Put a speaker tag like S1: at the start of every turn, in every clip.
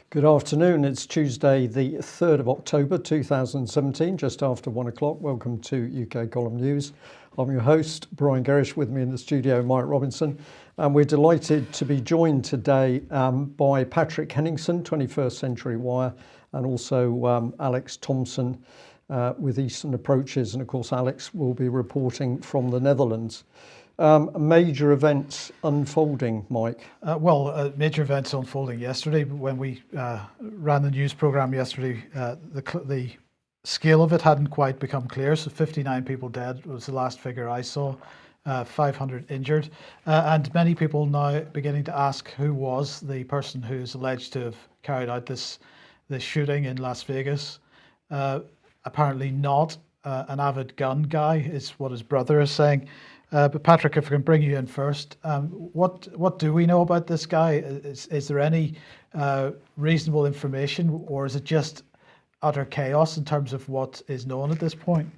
S1: Good afternoon. It's Tuesday, the 3rd of October 2017, just after 1 o'clock. Welcome to UK Column News. I'm your host, Brian Gerrish. With me in the studio, Mike Robinson. And we're delighted to be joined today by Patrick Henningsen, 21st Century Wire, and also Alex Thomson with Eastern Approaches. And of course, Alex will be reporting from the Netherlands. Major events unfolding, Mike.
S2: Major events unfolding yesterday. When we ran the news program yesterday, the scale of it hadn't quite become clear. So 59 people dead was the last figure I saw, 500 injured. And many people now beginning to ask who was the person who is alleged to have carried out this shooting in Las Vegas. Apparently not an avid gun guy, is what his brother is saying. But Patrick, if I can bring you in first, what do we know about this guy? Is there any reasonable information, or is it just utter chaos in terms of what is known at this point?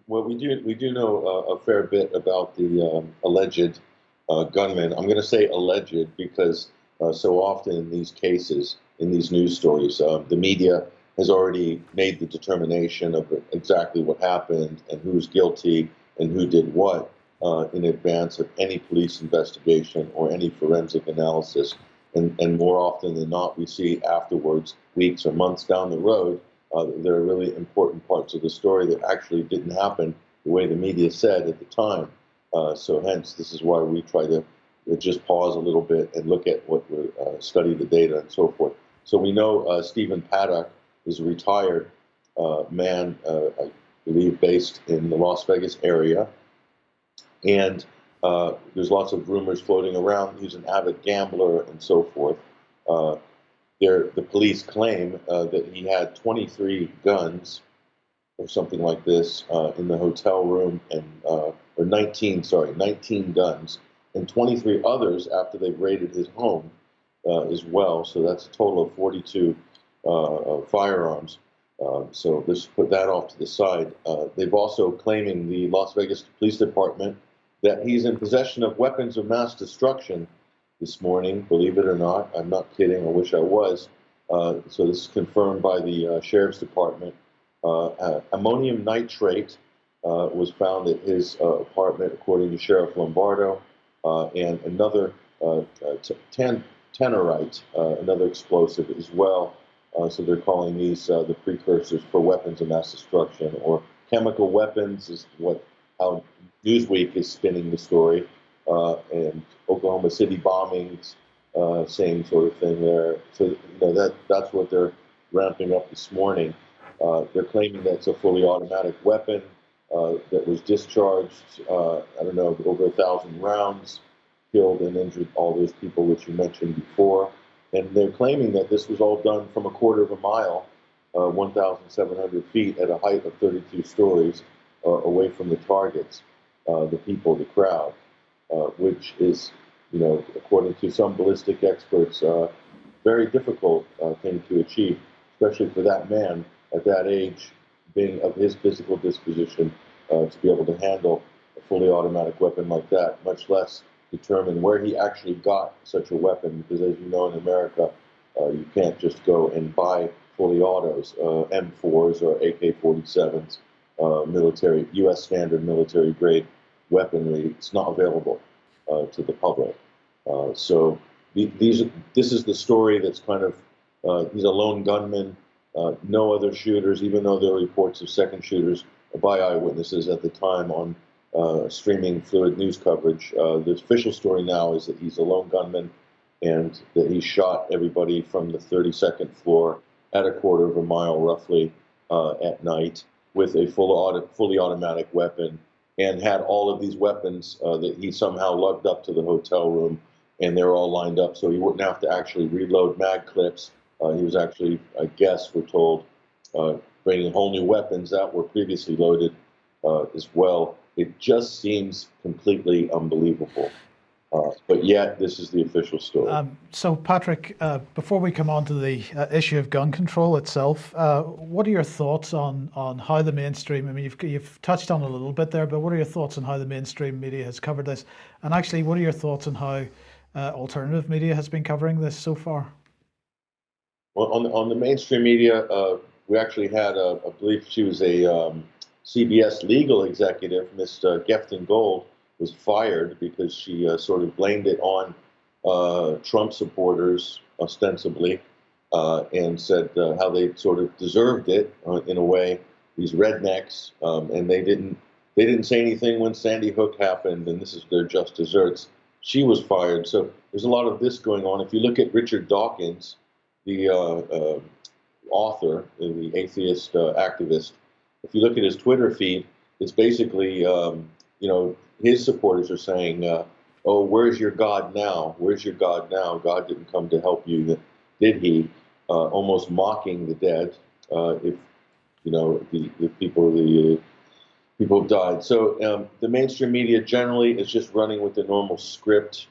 S3: Well, we do know a fair bit about the alleged gunman. I'm going to say alleged because so often in these cases, in these news stories, the media has already made the determination of exactly what happened and who's guilty and who did what in advance of any police investigation or any forensic analysis. And more often than not, we see afterwards, weeks or months down the road, there are really important parts of the story that actually didn't happen the way the media said at the time. So hence, this is why we try to just pause a little bit and look at what we're study the data and so forth. So we know Stephen Paddock is a retired man, I believe based in the Las Vegas area. And there's lots of rumors floating around. He's an avid gambler and so forth. The police claim that he had 23 guns or something like this in the hotel room, and or 19 guns, and 23 others after they've raided his home as well. So that's a total of 42 firearms. So let's put that off to the side. They've also claiming, the Las Vegas Police Department, that he's in possession of weapons of mass destruction this morning. Believe it or not, I'm not kidding. I wish I was. So this is confirmed by the Sheriff's Department. Ammonium nitrate was found at his apartment, according to Sheriff Lombardo, and another tannerite, another explosive as well. So they're calling these the precursors for weapons of mass destruction, or chemical weapons is how Newsweek is spinning the story. And Oklahoma City bombings, same sort of thing there. So that's what they're ramping up this morning. They're claiming that's a fully automatic weapon that was discharged, over 1,000 rounds, killed and injured all those people which you mentioned before. And they're claiming that this was all done from a quarter of a mile, 1,700 feet at a height of 32 stories away from the targets, the people, the crowd, which is, according to some ballistic experts, very difficult thing to achieve, especially for that man at that age, being of his physical disposition, to be able to handle a fully automatic weapon like that, much less determine where he actually got such a weapon, because as you know, in America, you can't just go and buy fully autos, M4s or AK-47s, military, U.S. standard military grade weaponry. It's not available to the public. So this is the story that's kind of, he's a lone gunman, no other shooters, even though there are reports of second shooters by eyewitnesses at the time on streaming fluid news coverage. The official story now is that he's a lone gunman and that he shot everybody from the 32nd floor at a quarter of a mile roughly at night with a fully automatic weapon, and had all of these weapons that he somehow lugged up to the hotel room, and they're all lined up so he wouldn't have to actually reload mag clips. He was actually, I guess we're told, bringing whole new weapons that were previously loaded as well. It just seems completely unbelievable. But yet, this is the official story.
S2: So, Patrick, before we come on to the issue of gun control itself, what are your thoughts on how the mainstream? I mean, you've touched on it a little bit there, but what are your thoughts on how the mainstream media has covered this? And actually, what are your thoughts on how alternative media has been covering this so far?
S3: Well, on the mainstream media, we actually had, I believe she was a CBS legal executive, Miss Gefton Gold, was fired because she sort of blamed it on Trump supporters, ostensibly, and said how they sort of deserved it in a way. These rednecks, and they didn't say anything when Sandy Hook happened, and this is their just desserts. She was fired. So there's a lot of this going on. If you look at Richard Dawkins, the author, the atheist activist, if you look at his Twitter feed, it's basically, his supporters are saying, "Oh, where's your God now? Where's your God now? God didn't come to help you, did he?" Almost mocking the dead. If the people have died. So the mainstream media generally is just running with the normal script.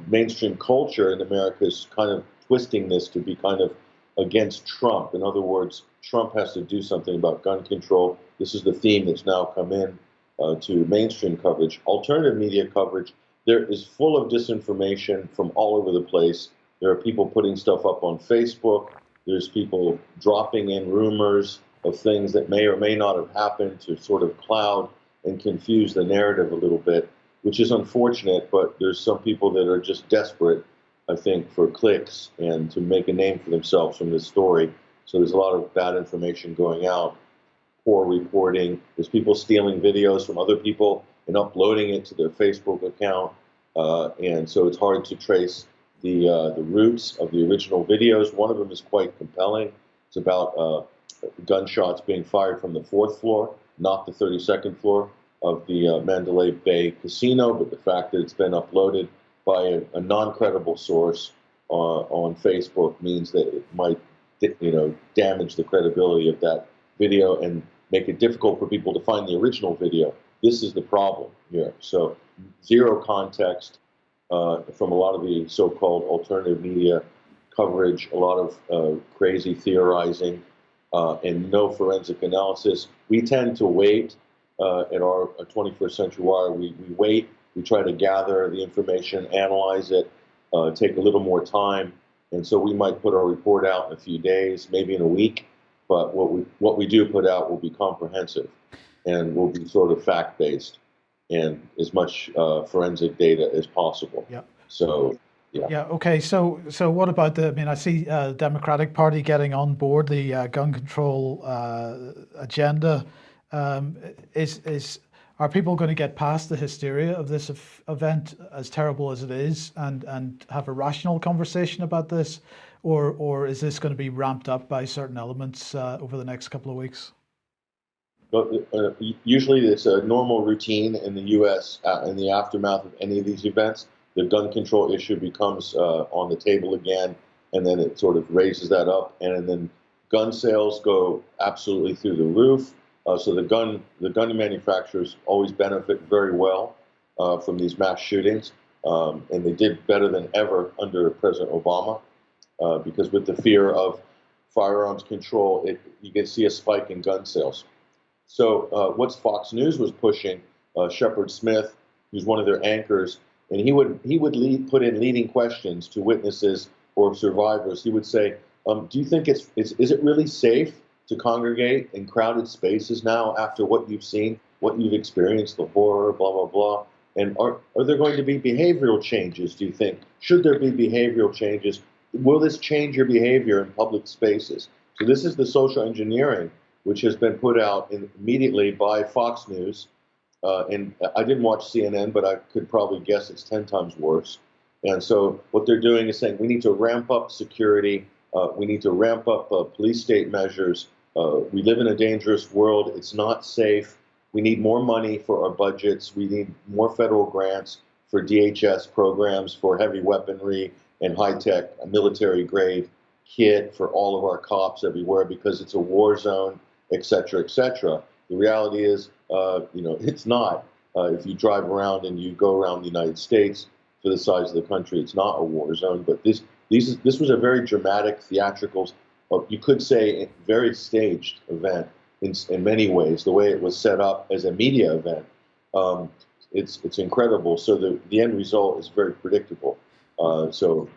S3: Mainstream culture in America is kind of twisting this to be kind of against Trump. In other words, Trump has to do something about gun control. This is the theme that's now come in to mainstream coverage. Alternative media coverage, there is full of disinformation from all over the place. There are people putting stuff up on Facebook. There's people dropping in rumors of things that may or may not have happened to sort of cloud and confuse the narrative a little bit, which is unfortunate, but there's some people that are just desperate, I think, for clicks and to make a name for themselves from this story. So there's a lot of bad information going out, poor reporting. There's people stealing videos from other people and uploading it to their Facebook account. And so it's hard to trace the roots of the original videos. One of them is quite compelling. It's about gunshots being fired from the 4th floor, not the 32nd floor of the Mandalay Bay Casino, but the fact that it's been uploaded by a non-credible source on Facebook means that it might, damage the credibility of that video and make it difficult for people to find the original video. This is the problem here. So zero context from a lot of the so-called alternative media coverage, a lot of crazy theorizing, and no forensic analysis. We tend to wait at our 21st Century Wire. We wait. We try to gather the information, analyze it, take a little more time. And so we might put our report out in a few days, maybe in a week. But what we do put out will be comprehensive and will be sort of fact-based and as much forensic data as possible.
S2: Yeah.
S3: So, yeah.
S2: Yeah. Okay. So what about I see the Democratic Party getting on board the gun control agenda. Are people going to get past the hysteria of this event, as terrible as it is, and have a rational conversation about this, or is this going to be ramped up by certain elements over the next couple of weeks?
S3: But usually it's a normal routine in the U.S. In the aftermath of any of these events. The gun control issue becomes on the table again, and then it sort of raises that up, and then gun sales go absolutely through the roof. So the gun manufacturers always benefit very well from these mass shootings, and they did better than ever under President Obama, because with the fear of firearms control, you can see a spike in gun sales. So what Fox News was pushing, Shepard Smith, who's one of their anchors, and he would put in leading questions to witnesses or survivors. He would say, "Do you think is it really safe to congregate in crowded spaces now after what you've seen, what you've experienced, the horror, blah blah blah? And are there going to be behavioral changes? Do you think? Should there be behavioral changes? Will this change your behavior in public spaces?" So this is the social engineering which has been put out immediately by Fox News. And I didn't watch CNN, but I could probably guess it's 10 times worse. And so what they're doing is saying we need to ramp up security. We need to ramp up police state measures. We live in a dangerous world. It's not safe. We need more money for our budgets. We need more federal grants for DHS programs for heavy weaponry and high-tech military-grade kit for all of our cops everywhere because it's a war zone, et cetera, et cetera. The reality is, it's not. If you drive around and you go around the United States, for the size of the country. It's not a war zone, but this was a very dramatic, theatrical, you could say, very staged event in many ways. The way it was set up as a media event, it's incredible. So the end result is very predictable. So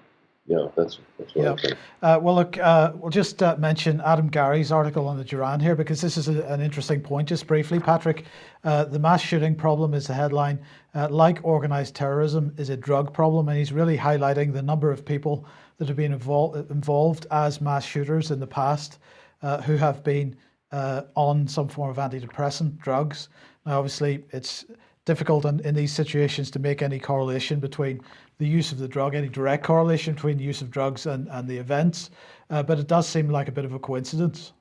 S3: yeah, that's what I think.
S2: Well, look, we'll just mention Adam Gary's article on the Duran here, because this is an interesting point. Just briefly, Patrick, the mass shooting problem is the headline. Like organized terrorism is a drug problem, and he's really highlighting the number of people that have been involved as mass shooters in the past who have been on some form of antidepressant drugs. Now, obviously, it's difficult in these situations to make any correlation between the use of the drug, any direct correlation between the use of drugs and the events, but it does seem like a bit of a coincidence.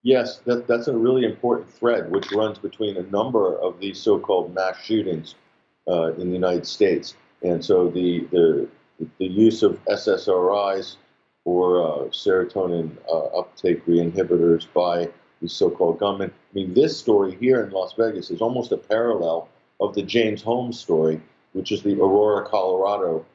S3: Yes, that's a really important thread, which runs between a number of these so-called mass shootings in the United States. And so the use of SSRIs, or serotonin uptake reinhibitors, by these so-called gunmen. I mean, this story here in Las Vegas is almost a parallel of the James Holmes story, which is the Aurora, Colorado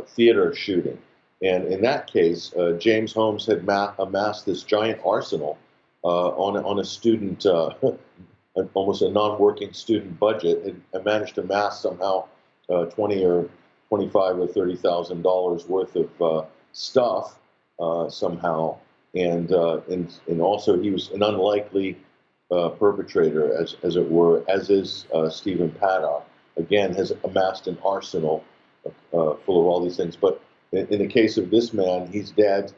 S3: theater shooting. And in that case, James Holmes had amassed this giant arsenal on a student, almost a non-working student budget, and managed to amass somehow $20 or $25 or $30,000 worth of stuff somehow. And also he was an unlikely perpetrator, as it were, as is Stephen Paddock. Again, has amassed an arsenal full of all these things. But in the case of this man, he's dead.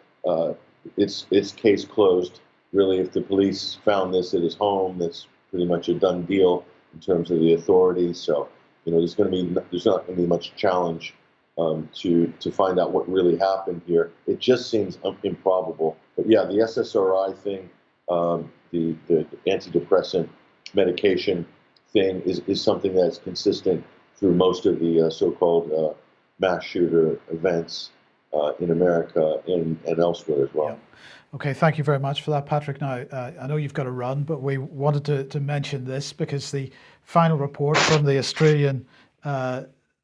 S3: It's case closed. Really, if the police found this at his home, that's pretty much a done deal in terms of the authorities. So, there's not going to be much challenge to find out what really happened here. It just seems improbable. But yeah, the SSRI thing, the antidepressant medication thing is something that's consistent through most of the so-called mass shooter events in America and elsewhere as well.
S2: Yeah. Okay, thank you very much for that, Patrick. Now, I know you've got to run, but we wanted to mention this because the final report from the Australian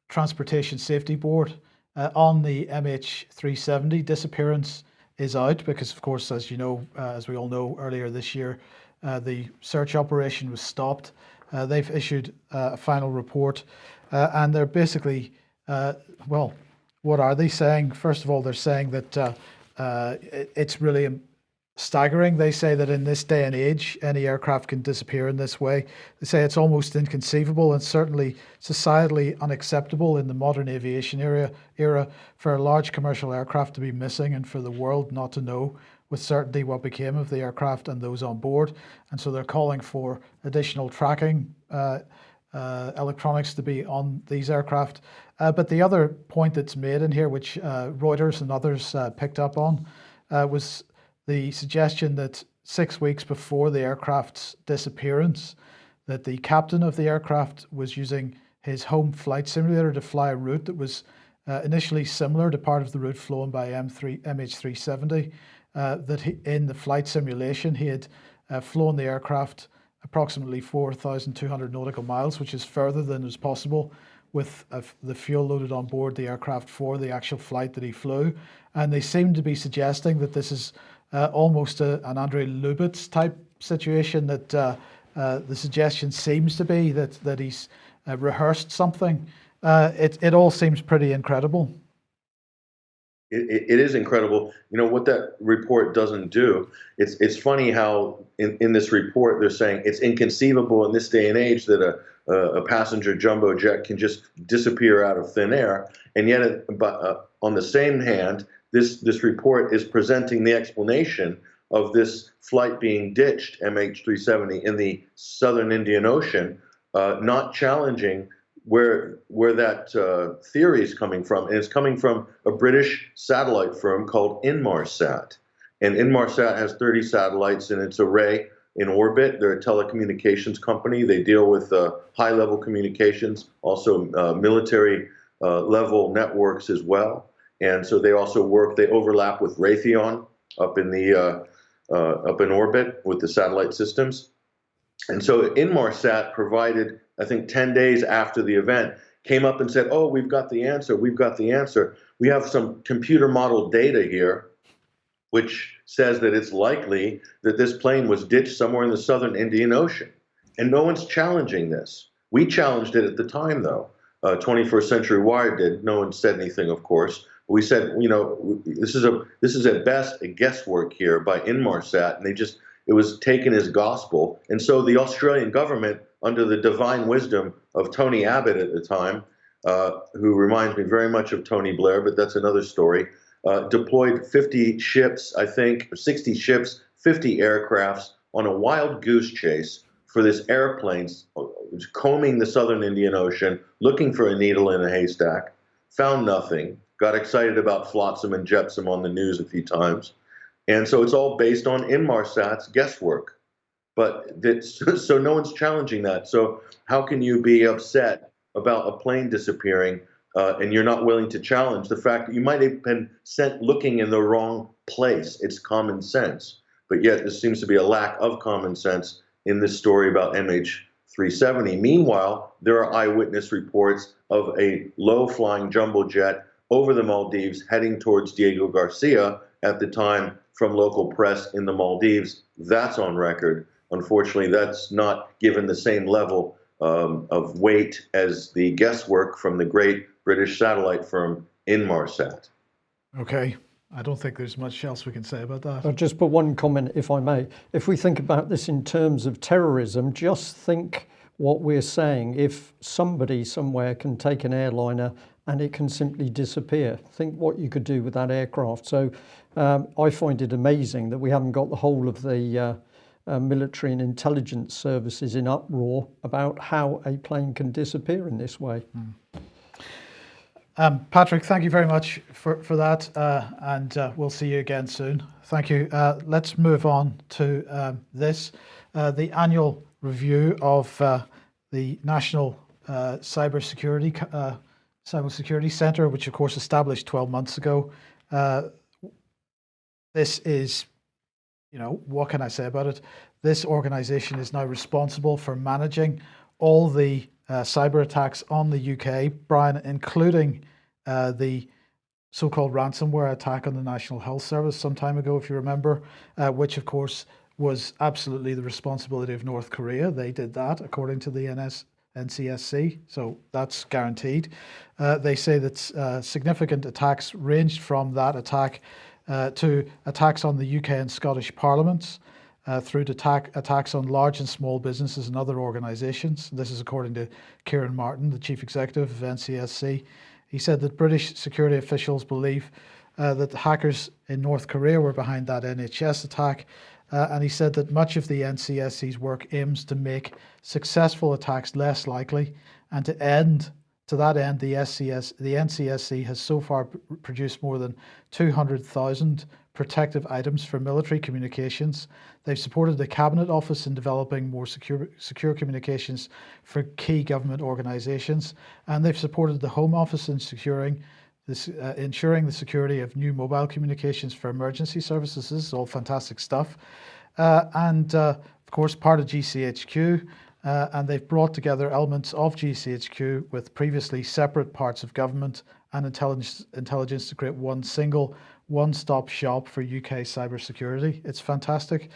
S2: Transportation Safety Board on the MH370 disappearance is out because, of course, as you know, as we all know, earlier this year, the search operation was stopped. They've issued a final report, and they're basically, well, what are they saying? First of all, they're saying that it's really staggering. They say that in this day and age, any aircraft can disappear in this way. They say it's almost inconceivable and certainly societally unacceptable in the modern aviation era for a large commercial aircraft to be missing and for the world not to know with certainty what became of the aircraft and those on board. And so they're calling for additional tracking electronics to be on these aircraft. But the other point that's made in here, which Reuters and others picked up on, was the suggestion that 6 weeks before the aircraft's disappearance, that the captain of the aircraft was using his home flight simulator to fly a route that was initially similar to part of the route flown by MH370. That in the flight simulation, he had flown the aircraft approximately 4,200 nautical miles, which is further than was possible with the fuel loaded on board the aircraft for the actual flight that he flew. And they seem to be suggesting that this is almost an Andrei Lubitz type situation, that the suggestion seems to be that he's rehearsed something. It all seems pretty incredible.
S3: It is incredible. What that report doesn't do. It's funny how in this report they're saying it's inconceivable in this day and age that a passenger jumbo jet can just disappear out of thin air, and yet, on the same hand, this report is presenting the explanation of this flight being ditched, MH370, in the southern Indian Ocean, not challenging where that theory is coming from. And it's coming from a British satellite firm called Inmarsat. And Inmarsat has 30 satellites in its array in orbit. They're a telecommunications company. They deal with high-level communications, also military level networks as well. And so they also they overlap with Raytheon up in orbit with the satellite systems. And so Inmarsat provided, I think 10 days after the event, came up and said, oh, we've got the answer, we've got the answer. We have some computer model data here, which says that it's likely that this plane was ditched somewhere in the southern Indian Ocean. And no one's challenging this. We challenged it at the time, though. 21st Century Wire did. No one said anything, of course. We said, this is at best a guesswork here by Inmarsat, and it was taken as gospel. And so the Australian government, under the divine wisdom of Tony Abbott at the time, who reminds me very much of Tony Blair, but that's another story, deployed 50 ships, I think, 60 ships, 50 aircrafts on a wild goose chase for this airplane combing the southern Indian Ocean, looking for a needle in a haystack, found nothing, got excited about flotsam and jetsam on the news a few times. And so it's all based on Inmarsat's guesswork. So no one's challenging that. So how can you be upset about a plane disappearing and you're not willing to challenge the fact that you might have been sent looking in the wrong place? It's common sense. But yet there seems to be a lack of common sense in this story about MH370. Meanwhile, there are eyewitness reports of a low-flying jumbo jet over the Maldives heading towards Diego Garcia at the time from local press in the Maldives. That's on record. Unfortunately, that's not given the same level of weight as the guesswork from the great British satellite firm Inmarsat.
S2: Okay. I don't think there's much else we can say about that.
S1: I'll just put one comment, if I may. If we think about this in terms of terrorism, just think what we're saying. If somebody somewhere can take an airliner and it can simply disappear, think what you could do with that aircraft. So I find it amazing that we haven't got the whole of the military and intelligence services in uproar about how a plane can disappear in this way.
S2: Patrick, thank you very much for that, and we'll see you again soon. Thank you. Let's move on to this, the annual review of the National Cybersecurity Centre, which of course established 12 months ago. This is, what can I say about it? This organisation is now responsible for managing all the cyber attacks on the UK, Brian, including the so-called ransomware attack on the National Health Service some time ago, if you remember, which of course was absolutely the responsibility of North Korea. They did that according to the NCSC, so that's guaranteed. They say that significant attacks ranged from that attack to attacks on the UK and Scottish parliaments, through to attacks on large and small businesses and other organisations. This is according to Kieran Martin, the Chief Executive of NCSC. He said that British security officials believe that the hackers in North Korea were behind that NHS attack. And he said that much of the NCSC's work aims to make successful attacks less likely, and to that end, the NCSC has so far produced more than 200,000 protective items for military communications. They've supported the Cabinet Office in developing more secure communications for key government organisations, and they've supported the Home Office in ensuring the security of new mobile communications for emergency services. This is all fantastic stuff. And of course, part of GCHQ, and they've brought together elements of GCHQ with previously separate parts of government and intelligence to create one single one-stop shop for UK cybersecurity. It's fantastic.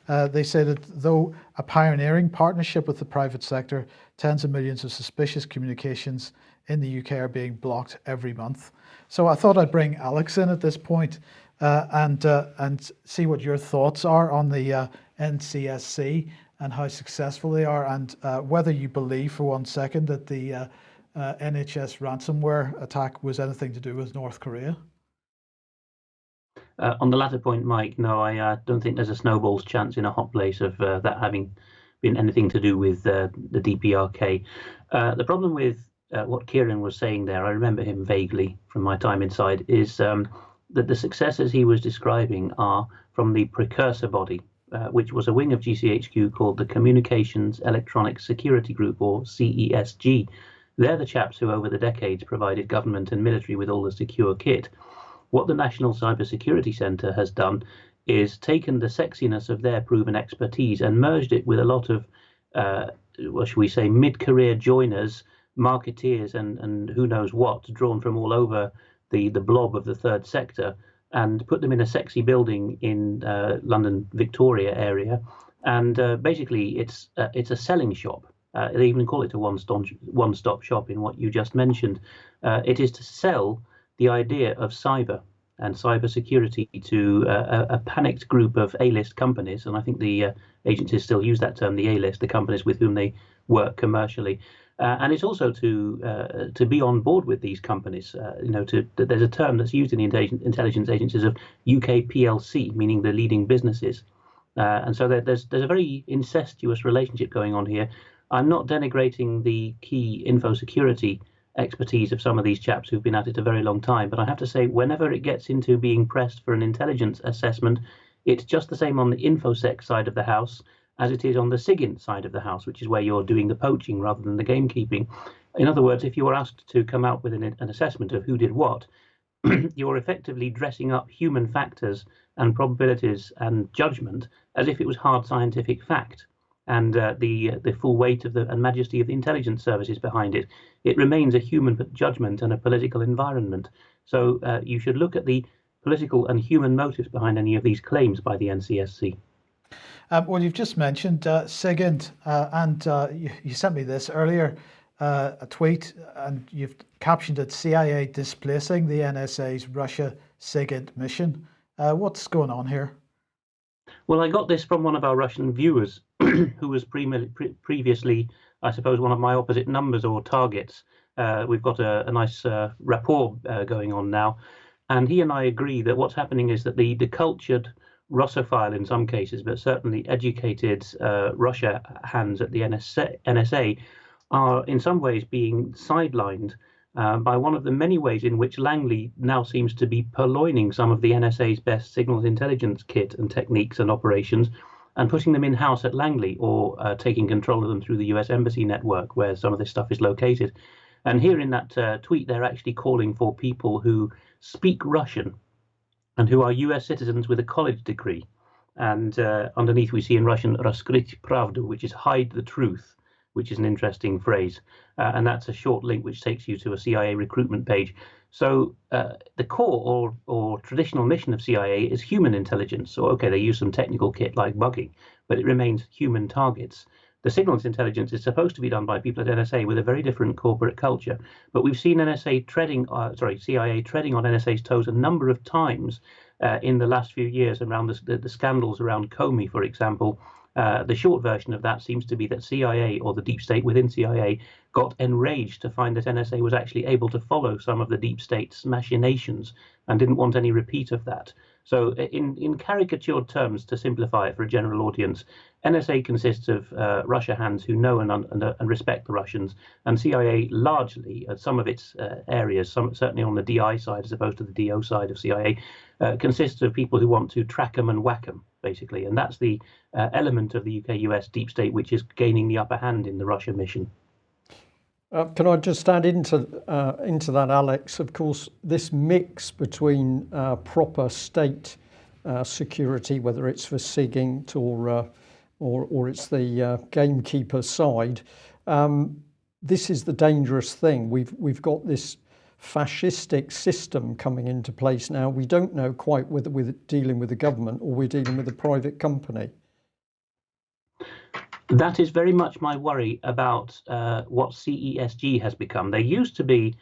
S2: They say that though a pioneering partnership with the private sector, tens of millions of suspicious communications in the UK are being blocked every month. So I thought I'd bring Alex in at this point and see what your thoughts are on the NCSC and how successful they are, and whether you believe for 1 second that the NHS ransomware attack was anything to do with North Korea.
S4: On the latter point, Mike, no, I don't think there's a snowball's chance in a hot place of that having been anything to do with the DPRK. The problem with what Kieran was saying there, I remember him vaguely from my time inside, is that the successes he was describing are from the precursor body, which was a wing of GCHQ called the Communications Electronic Security Group, or CESG. They're the chaps who over the decades provided government and military with all the secure kit. What the National Cybersecurity Centre has done is taken the sexiness of their proven expertise and merged it with a lot of, what should we say, mid-career joiners marketeers and who knows what drawn from all over the blob of the third sector and put them in a sexy building in London Victoria area, and basically it's a selling shop. They even call it a one-stop shop in what you just mentioned. It is to sell the idea of cyber and cyber security to a panicked group of A-list companies, and I think the agencies still use that term, the A-list, the companies with whom they work commercially. And it's also to be on board with these companies. There's a term that's used in the intelligence agencies of UK PLC, meaning the leading businesses. And so there's a very incestuous relationship going on here. I'm not denigrating the key info security expertise of some of these chaps who've been at it a very long time, but I have to say, whenever it gets into being pressed for an intelligence assessment, it's just the same on the infosec side of the house as it is on the SIGINT side of the house, which is where you're doing the poaching rather than the gamekeeping. In other words, if you were asked to come out with an assessment of who did what, you're effectively dressing up human factors and probabilities and judgment as if it was hard scientific fact, and the full weight of and majesty of the intelligence services behind it. It remains a human judgment and a political environment. So you should look at the political and human motives behind any of these claims by the NCSC.
S2: Well, you've just mentioned SIGINT, and you sent me this earlier, a tweet, and you've captioned it, CIA displacing the NSA's Russia SIGINT mission. What's going on here?
S4: Well, I got this from one of our Russian viewers who was previously, I suppose, one of my opposite numbers or targets. We've got a nice rapport going on now. And he and I agree that what's happening is that the cultured Russophile in some cases, but certainly educated Russia hands at the NSA are in some ways being sidelined by one of the many ways in which Langley now seems to be purloining some of the NSA's best signals intelligence kit and techniques and operations and putting them in-house at Langley, or taking control of them through the US Embassy network where some of this stuff is located. And here in that tweet, they're actually calling for people who speak Russian and who are US citizens with a college degree. And underneath we see in Russian, "Раскрыть правду," which is hide the truth, which is an interesting phrase. And that's a short link which takes you to a CIA recruitment page. So the core or traditional mission of CIA is human intelligence. So, okay, they use some technical kit like bugging, but it remains human targets. The signals intelligence is supposed to be done by people at NSA with a very different corporate culture. But we've seen CIA treading on NSA's toes a number of times in the last few years around the scandals around Comey, for example. The short version of that seems to be that CIA, or the deep state within CIA, got enraged to find that NSA was actually able to follow some of the deep state's machinations and didn't want any repeat of that. So in caricatured terms, to simplify it for a general audience, NSA consists of Russia hands who know and respect the Russians, and CIA largely, at some of its areas, certainly on the DI side as opposed to the DO side of CIA, consists of people who want to track them and whack them, basically. And that's the element of the UK-US deep state which is gaining the upper hand in the Russia mission.
S1: Can I just add into that, Alex? Of course, this mix between proper state security, whether it's for SIGINT or it's the gamekeeper side, this is the dangerous thing. We've got this fascistic system coming into place now. We don't know quite whether we're dealing with the government or we're dealing with a private company.
S4: That is very much my worry about what CESG has become. They used to be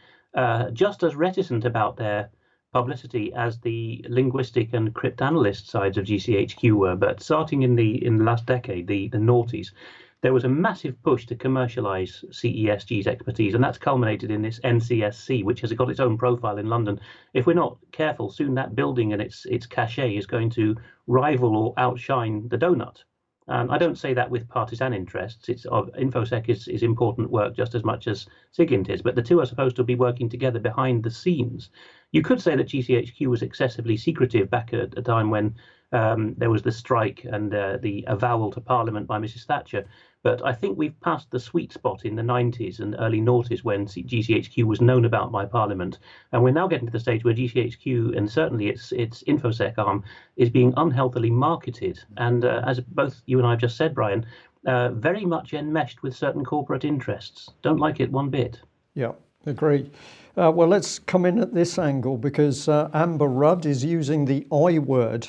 S4: just as reticent about their publicity as the linguistic and cryptanalyst sides of GCHQ were. But starting in the last decade, the noughties, there was a massive push to commercialize CESG's expertise, and that's culminated in this NCSC, which has got its own profile in London. If we're not careful, soon that building and its cachet is going to rival or outshine the donut. I don't say that with partisan interests. InfoSec is important work just as much as SIGINT is, but the two are supposed to be working together behind the scenes. You could say that GCHQ was excessively secretive back at a time when there was the strike and the avowal to Parliament by Mrs. Thatcher. But I think we've passed the sweet spot in the 90s and early noughties when GCHQ was known about by Parliament. And we're now getting to the stage where GCHQ, and certainly its InfoSec arm, is being unhealthily marketed. And as both you and I have just said, Brian, very much enmeshed with certain corporate interests. Don't like it one bit.
S1: Yeah, agree. Well, let's come in at this angle because Amber Rudd is using the I word.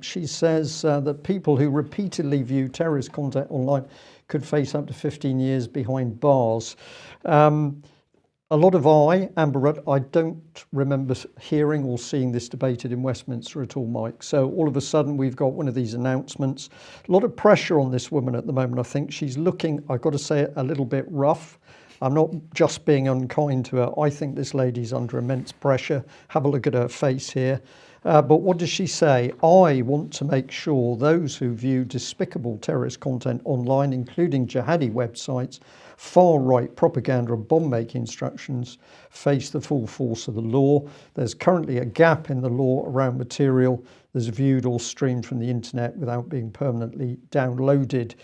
S1: She says that people who repeatedly view terrorist content online could face up to 15 years behind bars. A lot of Amber Rudd, I don't remember hearing or seeing this debated in Westminster at all, Mike. So all of a sudden we've got one of these announcements. A lot of pressure on this woman at the moment. I think she's looking, I've got to say it, a little bit rough. I'm not just being unkind to her. I think this lady's under immense pressure. Have a look at her face here. But what does she say? I want to make sure those who view despicable terrorist content online, including jihadi websites, far-right propaganda and bomb-making instructions, face the full force of the law. There's currently a gap in the law around material that's viewed or streamed from the internet without being permanently downloaded.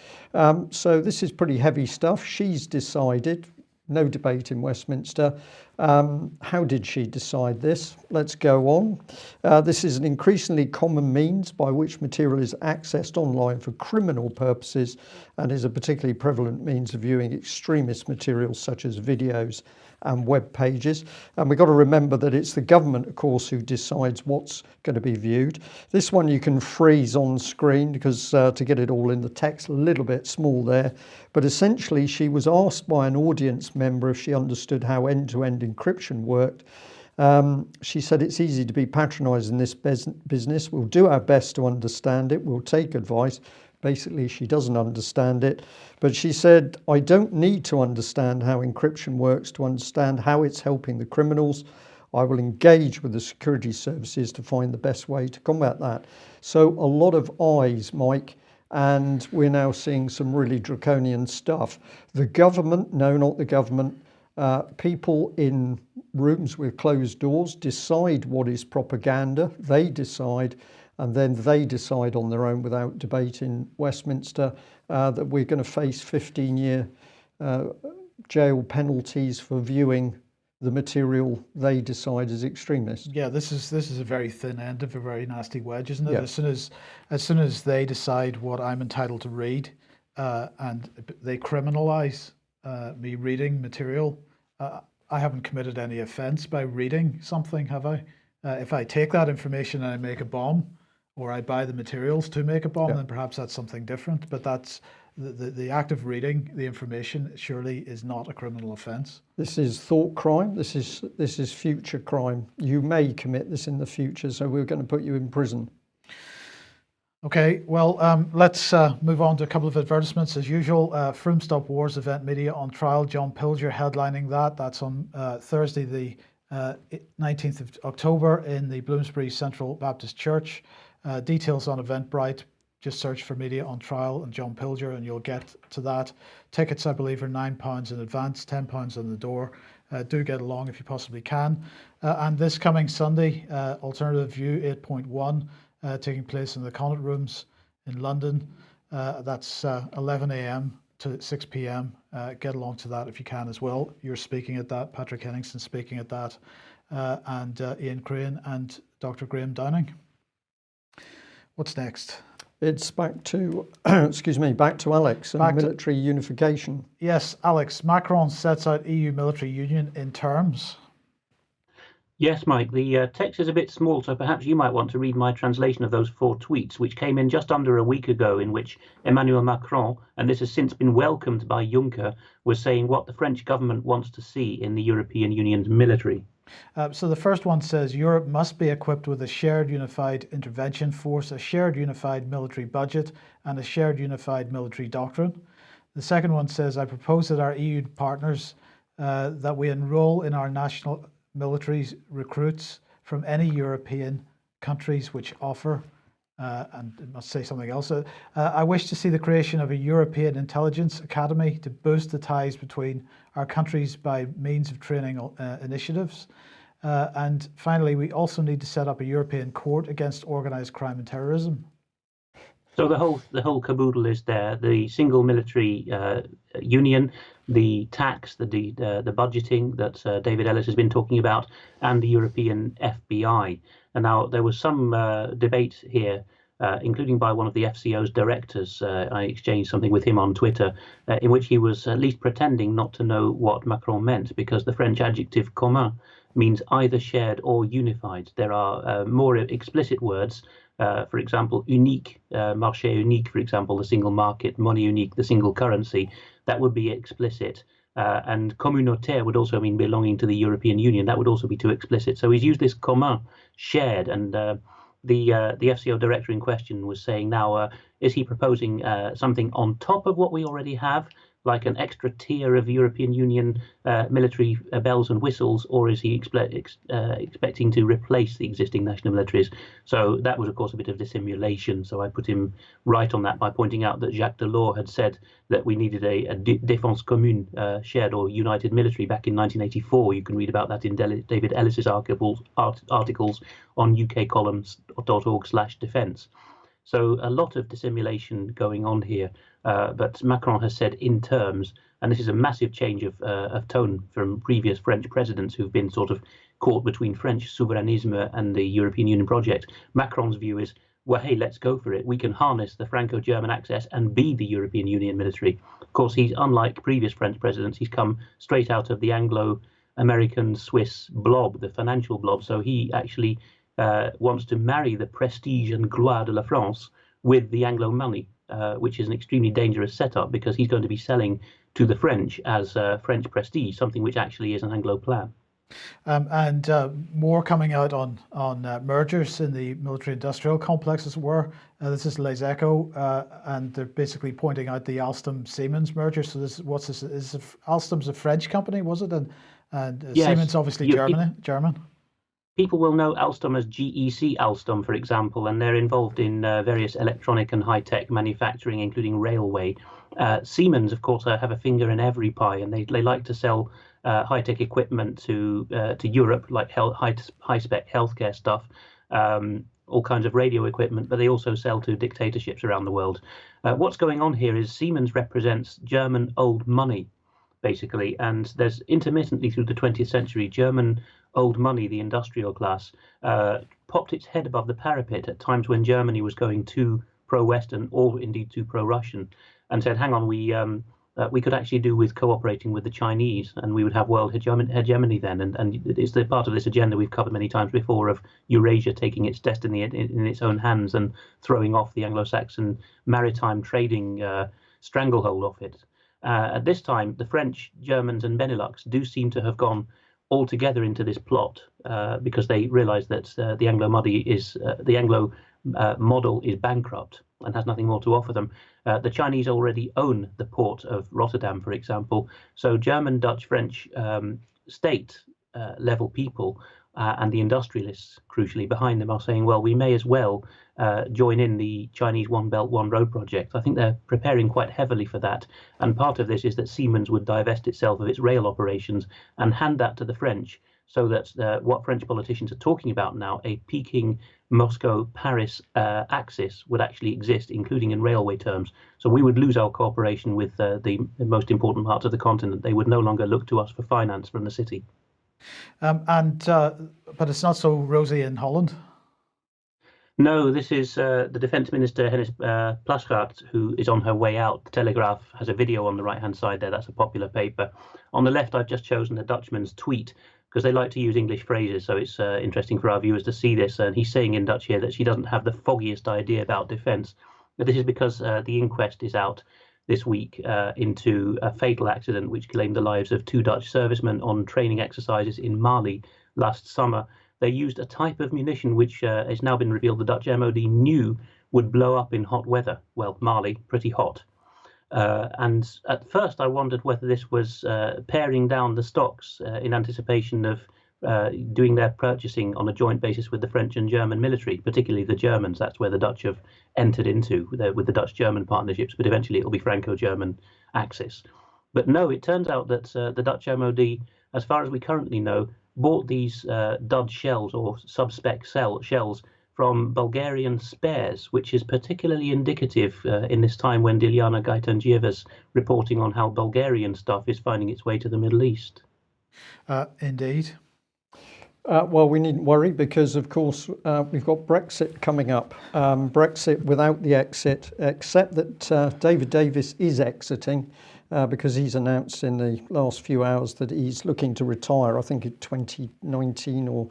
S1: So this is pretty heavy stuff. She's decided, no debate in Westminster. How did she decide this? Let's go on. This is an increasingly common means by which material is accessed online for criminal purposes and is a particularly prevalent means of viewing extremist materials such as videos and web pages. And we've got to remember that it's the government, of course, who decides what's going to be viewed. This one you can freeze on screen because to get it all in the text, a little bit small there. But essentially, she was asked by an audience member if she understood how end-to-end encryption worked. She said, it's easy to be patronised in this business. We'll do our best to understand it. We'll take advice. Basically, she doesn't understand it. But she said, I don't need to understand how encryption works to understand how it's helping the criminals. I will engage with the security services to find the best way to combat that. So a lot of eyes, Mike, and we're now seeing some really draconian stuff. The government, no, not the government, people in rooms with closed doors decide what is propaganda. They decide, and then they decide on their own without debate in Westminster that we're going to face 15-year jail penalties for viewing the material they decide is extremist.
S2: Yeah, this is a very thin end of a very nasty wedge, isn't it?
S1: Yeah.
S2: As soon as they decide what I'm entitled to read, and they criminalise me reading material, I haven't committed any offence by reading something, have I? If I take that information and I make a bomb, or I buy the materials to make a bomb, then perhaps that's something different. But that's the act of reading the information surely is not a criminal offence. This
S1: is thought crime. This is future crime. You may commit this in the future, so we're going to put you in prison.
S2: Okay, well, let's move on to a couple of advertisements as usual. Froome Stop Wars event media on trial. John Pilger headlining that. That's on Thursday, the 19th of October in the Bloomsbury Central Baptist Church. Details on Eventbrite. Just search for Media on Trial and John Pilger and you'll get to that. Tickets, I believe, are £9 in advance, £10 on the door. Do get along if you possibly can. And this coming Sunday, Alternative View 8.1, taking place in the Connaught Rooms in London. That's 11 a.m. to 6 p.m. Get along to that if you can as well. You're speaking at that, Patrick Henningsen speaking at that, and Ian Crane and Dr. Graham Downing. What's next?
S1: It's back to, back to Alex and military unification.
S2: Yes, Alex, Macron sets out EU military union in terms.
S4: Yes, Mike, the text is a bit small, so perhaps you might want to read my translation of those 4 tweets, which came in just under a week ago, in which Emmanuel Macron, and this has since been welcomed by Juncker, was saying what the French government wants to see in the European Union's military.
S2: So the first one says Europe must be equipped with a shared unified intervention force, a shared unified military budget, and a shared unified military doctrine. The second one says, I propose that our EU partners, that we enroll in our national military recruits from any European countries which offer, and it must say something else. I wish to see the creation of a European Intelligence Academy to boost the ties between our countries by means of training initiatives. And finally, we also need to set up a European court against organised crime and terrorism.
S4: So the whole caboodle is there: the single military union, the tax, the budgeting that David Ellis has been talking about, and the European FBI. And now there was some debate here including by one of the FCO's directors. I exchanged something with him on Twitter, in which he was at least pretending not to know what Macron meant, because the French adjective commun means either shared or unified. There are more explicit words, for example, unique, marché unique, for example, the single market, money unique, the single currency. That would be explicit. And communautaire would also mean belonging to the European Union. That would also be too explicit. So he's used this commun, shared, and the FCO director in question was saying now, is he proposing something on top of what we already have, like an extra tier of European Union military bells and whistles, or is he expecting to replace the existing national militaries? So that was, of course, a bit of dissimulation. So I put him right on that by pointing out that Jacques Delors had said that we needed a défense commune, shared or united military, back in 1984. You can read about that in David Ellis's articles on ukcolumns.org/defence. So a lot of dissimulation going on here, but Macron has said in terms, and this is a massive change of tone from previous French presidents who've been sort of caught between French souverainisme and the European Union project. Macron's view is, well, hey, let's go for it. We can harness the Franco-German access and be the European Union military. Of course, he's unlike previous French presidents. He's come straight out of the Anglo-American Swiss blob, the financial blob. So he actually wants to marry the prestige and gloire de la France with the Anglo money, which is an extremely dangerous setup, because he's going to be selling to the French as French prestige, something which actually is an Anglo plan.
S2: And more coming out on mergers in the military-industrial complex, as it were. This is Les Echos, and they're basically pointing out the Alstom-Siemens merger. So this, what's this? Alstom's a French company, was it? And yes, Siemens obviously German.
S4: People will know Alstom as GEC Alstom, for example, and they're involved in various electronic and high-tech manufacturing, including railway. Siemens, of course, have a finger in every pie, and they like to sell high-tech equipment to Europe, like high-spec healthcare stuff, all kinds of radio equipment, but they also sell to dictatorships around the world. What's going on here is Siemens represents German old money, basically, and there's intermittently through the 20th century, German old money, the industrial class, popped its head above the parapet at times when Germany was going too pro-Western or indeed too pro-Russian, and said, hang on, we could actually do with cooperating with the Chinese, and we would have world hegemony then. And it's the part of this agenda we've covered many times before of Eurasia taking its destiny in its own hands and throwing off the Anglo-Saxon maritime trading stranglehold off it. At this time, the French, Germans and Benelux do seem to have gone all together into this plot because they realize that the Anglo model is bankrupt and has nothing more to offer them. The Chinese already own the port of Rotterdam, for example. So German, Dutch, French state level people and the industrialists, crucially, behind them are saying, well, we may as well join in the Chinese One Belt, One Road project. I think they're preparing quite heavily for that. And part of this is that Siemens would divest itself of its rail operations and hand that to the French, so that what French politicians are talking about now, a Peking, Moscow, Paris axis, would actually exist, including in railway terms. So we would lose our cooperation with the most important parts of the continent. They would no longer look to us for finance from the city.
S2: But it's not so rosy in Holland.
S4: No, this is the Defence Minister, Hennis Plasschaert, who is on her way out. The Telegraph has a video on the right-hand side there. That's a popular paper. On the left, I've just chosen the Dutchman's tweet, because they like to use English phrases, so it's interesting for our viewers to see this. And he's saying in Dutch here that she doesn't have the foggiest idea about defence. But this is because the inquest is out this week into a fatal accident which claimed the lives of 2 Dutch servicemen on training exercises in Mali last summer. They used a type of munition which has now been revealed the Dutch MOD knew would blow up in hot weather. Well, Mali, pretty hot. And at first I wondered whether this was paring down the stocks in anticipation of doing their purchasing on a joint basis with the French and German military, particularly the Germans. That's where the Dutch have entered into with the Dutch-German partnerships, but eventually it'll be Franco-German axis. But no, it turns out that the Dutch MOD, as far as we currently know, bought these dud shells or sub-spec shells from Bulgarian spares, which is particularly indicative in this time when Dilyana Gaitangiyeva's reporting on how Bulgarian stuff is finding its way to the Middle East.
S2: Indeed.
S1: Well, we needn't worry because, of course, we've got Brexit coming up. Brexit without the exit, except that David Davis is exiting because he's announced in the last few hours that he's looking to retire. I think in 2019 or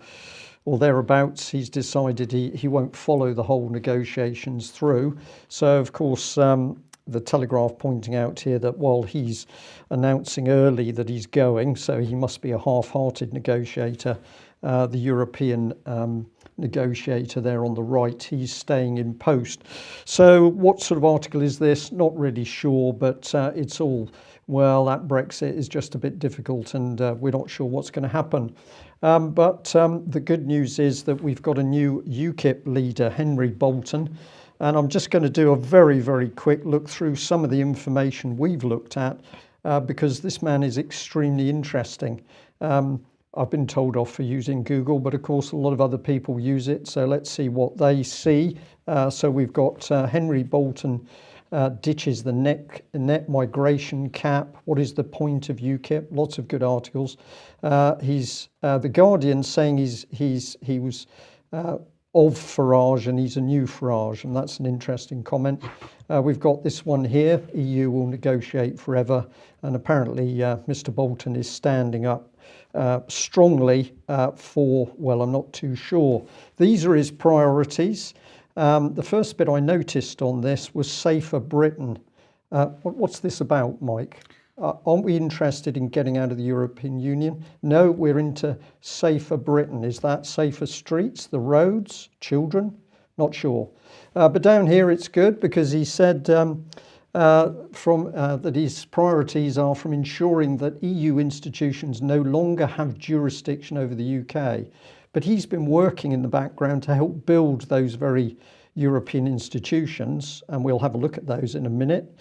S1: thereabouts. He's decided he won't follow the whole negotiations through. So, of course, the Telegraph pointing out here that while he's announcing early that he's going, so he must be a half-hearted negotiator, the European negotiator there on the right, he's staying in post. So what sort of article is this? Not really sure, but it's all, well, that Brexit is just a bit difficult and we're not sure what's going to happen. But the good news is that we've got a new UKIP leader, Henry Bolton, and I'm just going to do a very, very quick look through some of the information we've looked at because this man is extremely interesting. I've been told off for using Google, but of course a lot of other people use it. So let's see what they see. So we've got Henry Bolton ditches the net migration cap. What is the point of UKIP? Lots of good articles. He's the Guardian saying he was of Farage and he's a new Farage, and that's an interesting comment. We've got this one here: EU will negotiate forever, and apparently Mr. Bolton is standing up strongly for, well, I'm not too sure. These are his priorities. The first bit I noticed on this was Safer Britain. What's this about, Mike? Aren't we interested in getting out of the European Union? No, we're into Safer Britain. Is that safer streets, the roads, children? Not sure. But down here it's good because he said that his priorities are from ensuring that EU institutions no longer have jurisdiction over the UK. But he's been working in the background to help build those very European institutions, and we'll have a look at those in a minute.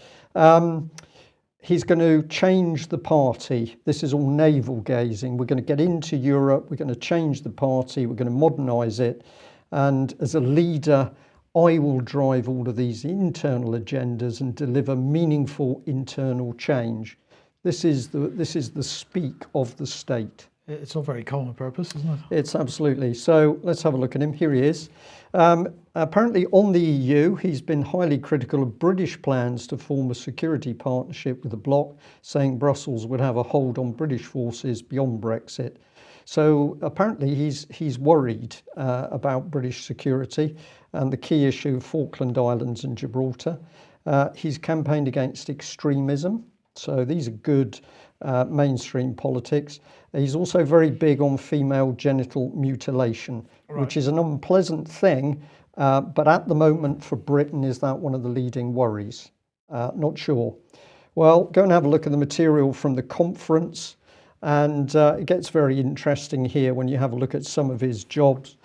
S1: He's going to change the party. This is all navel gazing. We're going to get into Europe. We're going to change the party. We're going to modernise it. And as a leader, I will drive all of these internal agendas and deliver meaningful internal change. This is the speak of the state.
S2: It's all very common purpose, isn't it?
S1: It's absolutely. So let's have a look at him. Here he is. Apparently on the EU, he's been highly critical of British plans to form a security partnership with the bloc, saying Brussels would have a hold on British forces beyond Brexit. So apparently he's worried about British security and the key issue, Falkland Islands and Gibraltar. He's campaigned against extremism. So these are good mainstream politics. He's also very big on female genital mutilation, right, which is an unpleasant thing. But at the moment for Britain, is that one of the leading worries? Not sure. Well, go and have a look at the material from the conference. And it gets very interesting here when you have a look at some of his jobs.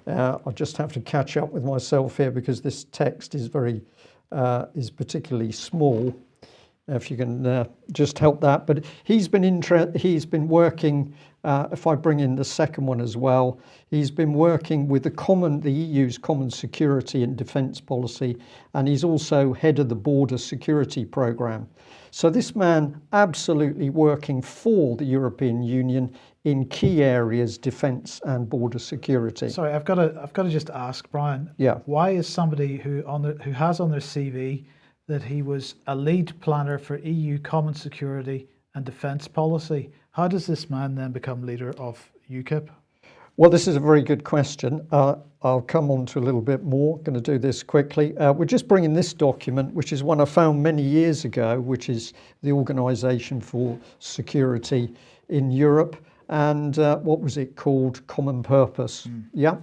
S1: I just have to catch up with myself here because this text is particularly small. If you can just help that. But he's been working, if I bring in the second one as well, he's been working with the EU's common security and defence policy, and he's also head of the border security programme. So this man absolutely working for the European Union in key areas, defence and border security.
S2: Sorry, I've got to just ask, Brian.
S1: Yeah.
S2: Why is somebody who has on their CV that he was a lead planner for EU common security and defence policy, how does this man then become leader of UKIP?
S1: Well, this is a very good question. I'll come on to a little bit more. Going to do this quickly. We're just bringing this document, which is one I found many years ago, which is the Organisation for Security in Europe. And what was it called? Common Purpose. Yeah.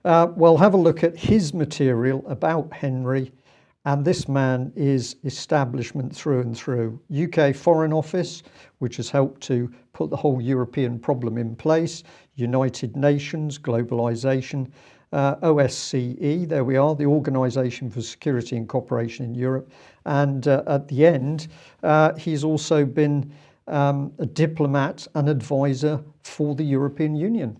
S1: Well, have a look at his material about Henry. And this man is establishment through and through. UK Foreign Office, which has helped to put the whole European problem in place. United Nations, globalisation. OSCE, there we are, the Organisation for Security and Cooperation in Europe. And at the end, he's also been a diplomat and advisor for the European Union.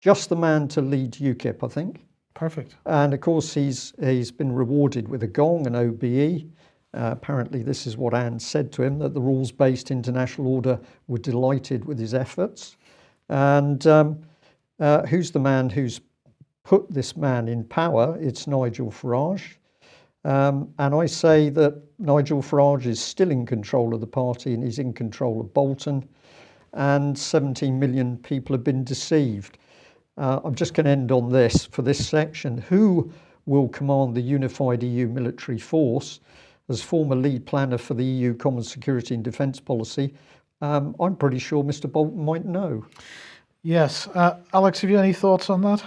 S1: Just the man to lead UKIP, I think.
S2: Perfect.
S1: And of course, he's been rewarded with a gong, an OBE. Apparently, this is what Anne said to him, that the rules-based international order were delighted with his efforts. And Who's the man who's put this man in power? It's Nigel Farage. And I say that Nigel Farage is still in control of the party and he's in control of Bolton, and 17 million people have been deceived. I'm just going to end on this for this section. Who will command the unified EU military force? As former lead planner for the EU Common Security and Defence Policy, I'm pretty sure Mr. Bolton might know.
S2: Yes. Alex, have you any thoughts on that?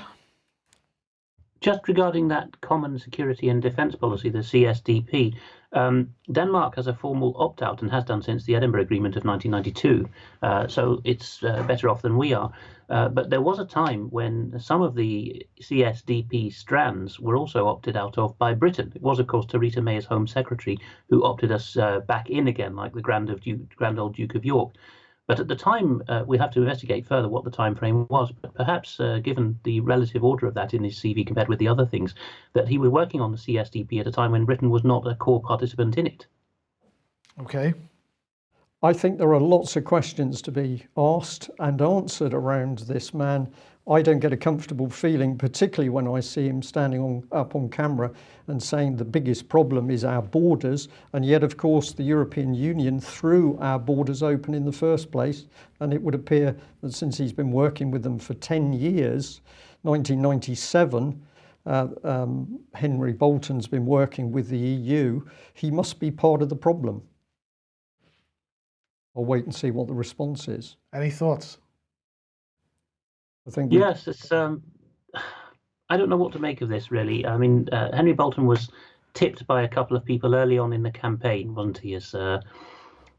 S4: Just regarding that Common Security and Defence Policy, the CSDP, Denmark has a formal opt-out and has done since the Edinburgh Agreement of 1992, so it's better off than we are. But there was a time when some of the CSDP strands were also opted out of by Britain. It was, of course, Theresa May as Home Secretary who opted us back in again, like the Grand Old Duke of York. But at the time, we have to investigate further what the time frame was. But perhaps, given the relative order of that in his CV compared with the other things, that he was working on the CSDP at a time when Britain was not a core participant in it.
S2: Okay.
S1: I think there are lots of questions to be asked and answered around this man. I don't get a comfortable feeling, particularly when I see him standing up on camera and saying the biggest problem is our borders. And yet, of course, the European Union threw our borders open in the first place. And it would appear that since he's been working with them for 10 years, 1997, Henry Bolton's been working with the EU, he must be part of the problem. I'll wait and see what the response is.
S2: Any thoughts?
S1: I think
S4: yes, it's. I don't know what to make of this, really. I mean, Henry Bolton was tipped by a couple of people early on in the campaign, wasn't he, as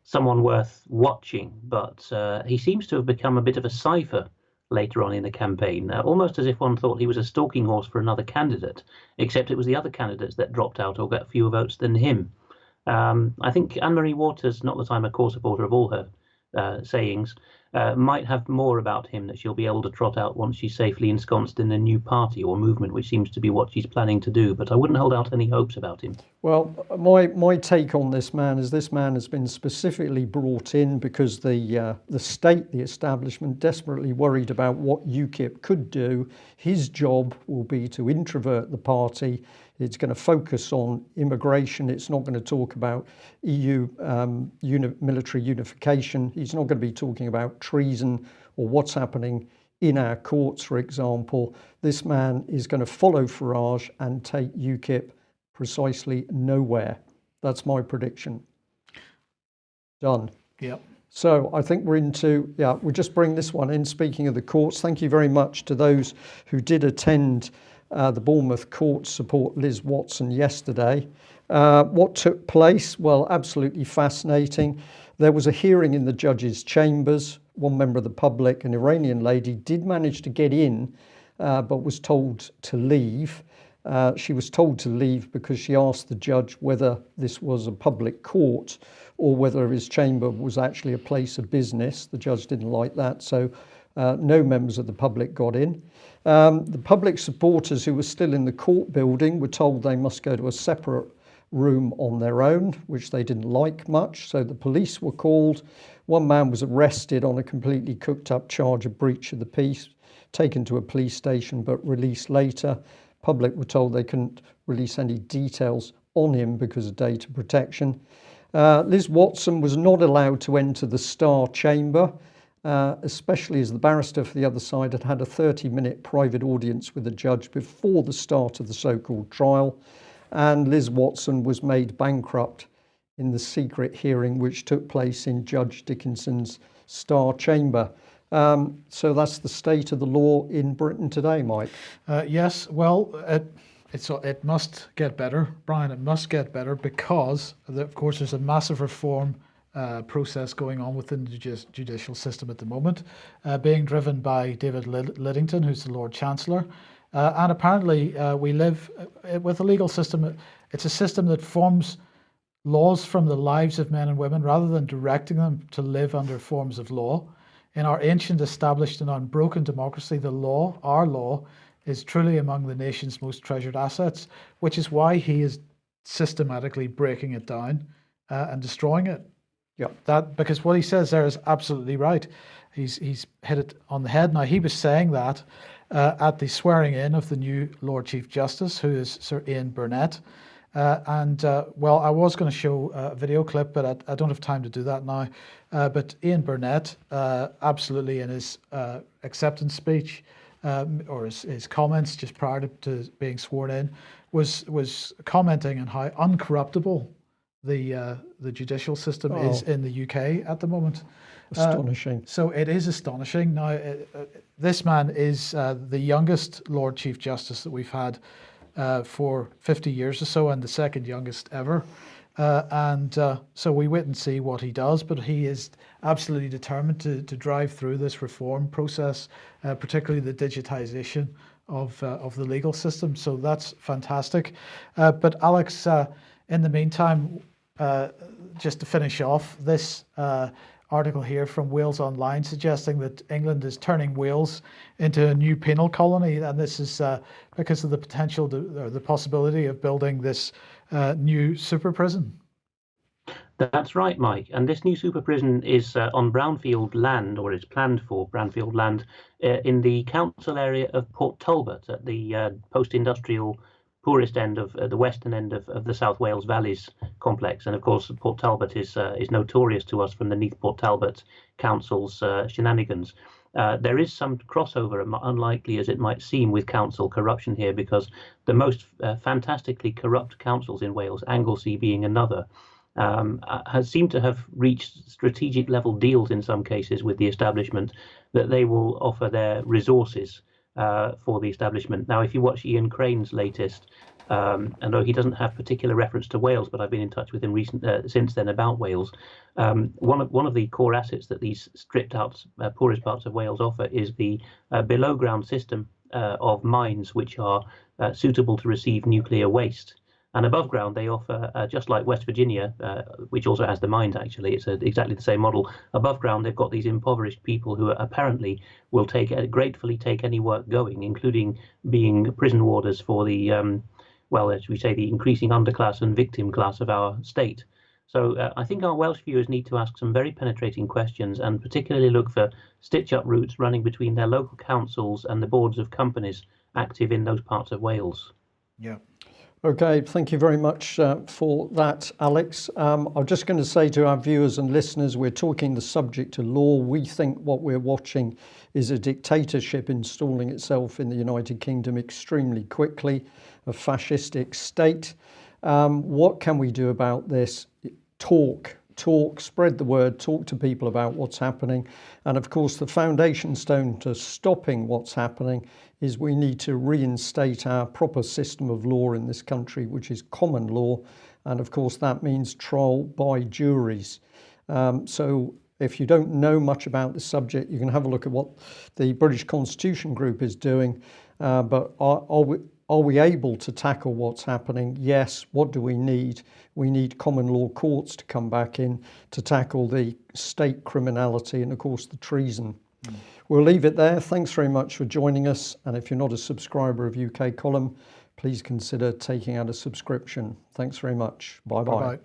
S4: someone worth watching? But he seems to have become a bit of a cipher later on in the campaign, almost as if one thought he was a stalking horse for another candidate, except it was the other candidates that dropped out or got fewer votes than him. I think Anne-Marie Waters, not that I'm a core supporter of all her sayings, might have more about him that she'll be able to trot out once she's safely ensconced in a new party or movement, which seems to be what she's planning to do. But I wouldn't hold out any hopes about him.
S1: Well, my take on this man is this man has been specifically brought in because the state, the establishment, desperately worried about what UKIP could do. His job will be to introvert the party. It's going to focus on immigration. It's not going to talk about EU military unification. He's not going to be talking about treason or what's happening in our courts, for example. This man is going to follow Farage and take UKIP precisely nowhere. That's my prediction. Done.
S2: Yep.
S1: So I think we'll just bring this one in. Speaking of the courts, thank you very much to those who did attend the Bournemouth court support Liz Watson yesterday. What took place? Well, absolutely fascinating. There was a hearing in the judge's chambers. One member of the public, an Iranian lady, did manage to get in, but was told to leave. She was told to leave because she asked the judge whether this was a public court or whether his chamber was actually a place of business. The judge didn't like that, so no members of the public got in. The public supporters who were still in the court building were told they must go to a separate room on their own, which they didn't like much, so the police were called. One man was arrested on a completely cooked up charge of breach of the peace, taken to a police station but released later. Public were told they couldn't release any details on him because of data protection. Liz Watson was not allowed to enter the Star Chamber, especially as the barrister for the other side had had a 30-minute private audience with the judge before the start of the so-called trial. And Liz Watson was made bankrupt in the secret hearing which took place in Judge Dickinson's Star Chamber. So that's the state of the law in Britain today, Mike.
S2: Yes, well, it must get better, Brian. It must get better because, of course, there's a massive reform process going on within the judicial system at the moment, being driven by David Lidington, who's the Lord Chancellor. And apparently we live with a legal system. It's a system that forms laws from the lives of men and women rather than directing them to live under forms of law. In our ancient, established and unbroken democracy, the law, our law, is truly among the nation's most treasured assets, which is why he is systematically breaking it down and destroying it.
S1: Yeah.
S2: That, because what he says there is absolutely right. He's hit it on the head. Now, he was saying that at the swearing in of the new Lord Chief Justice, who is Sir Ian Burnett. Well, I was going to show a video clip, but I don't have time to do that now. But Ian Burnett, absolutely, in his acceptance speech, or his comments just prior to being sworn in, was commenting on how uncorruptible the judicial system is in the UK at the moment.
S1: Astonishing.
S2: So it is astonishing. Now, this man is the youngest Lord Chief Justice that we've had for 50 years or so, and the second youngest ever. So we wait and see what he does, but he is absolutely determined to drive through this reform process, particularly the digitization of the legal system. So that's fantastic. But Alex, in the meantime, just to finish off, this article here from Wales Online suggesting that England is turning Wales into a new penal colony, and this is because of the potential or the possibility of building this new super prison.
S4: That's right, Mike. And this new super prison is on brownfield land, or is planned for brownfield land, in the council area of Port Talbot, at the post-industrial poorest end of the western end of the South Wales Valleys complex. And of course, Port Talbot is notorious to us from the Neath Port Talbot Council's shenanigans. There is some crossover, unlikely as it might seem, with council corruption here, because the most fantastically corrupt councils in Wales, Anglesey being another, has seemed to have reached strategic level deals in some cases with the establishment that they will offer their resources for the establishment. Now, if you watch Ian Crane's latest, and though he doesn't have particular reference to Wales, but I've been in touch with him since then about Wales, one of the core assets that these stripped out poorest parts of Wales offer is the below ground system of mines which are suitable to receive nuclear waste. And above ground, they offer, just like West Virginia, which also has the mines, actually, it's exactly the same model. Above ground, they've got these impoverished people who apparently will gratefully take any work going, including being prison warders for the, well, as we say, the increasing underclass and victim class of our state. So I think our Welsh viewers need to ask some very penetrating questions, and particularly look for stitch-up routes running between their local councils and the boards of companies active in those parts of Wales.
S2: Yeah.
S1: Okay, thank you very much for that, Alex. I'm just going to say to our viewers and listeners, we're talking the subject of law. We think what we're watching is a dictatorship installing itself in the United Kingdom extremely quickly, a fascistic state. What can we do about this? Talk, spread the word, talk to people about what's happening. And of course, the foundation stone to stopping what's happening is we need to reinstate our proper system of law in this country, which is common law. And of course, that means trial by juries. So if you don't know much about the subject, you can have a look at what the British Constitution Group is doing. But are we able to tackle what's happening? Yes. What do we need? We need common law courts to come back in to tackle the state criminality and, of course, the treason. We'll leave it there. Thanks very much for joining us. And if you're not a subscriber of UK Column, please consider taking out a subscription. Thanks very much. Bye-bye.
S2: Bye-bye.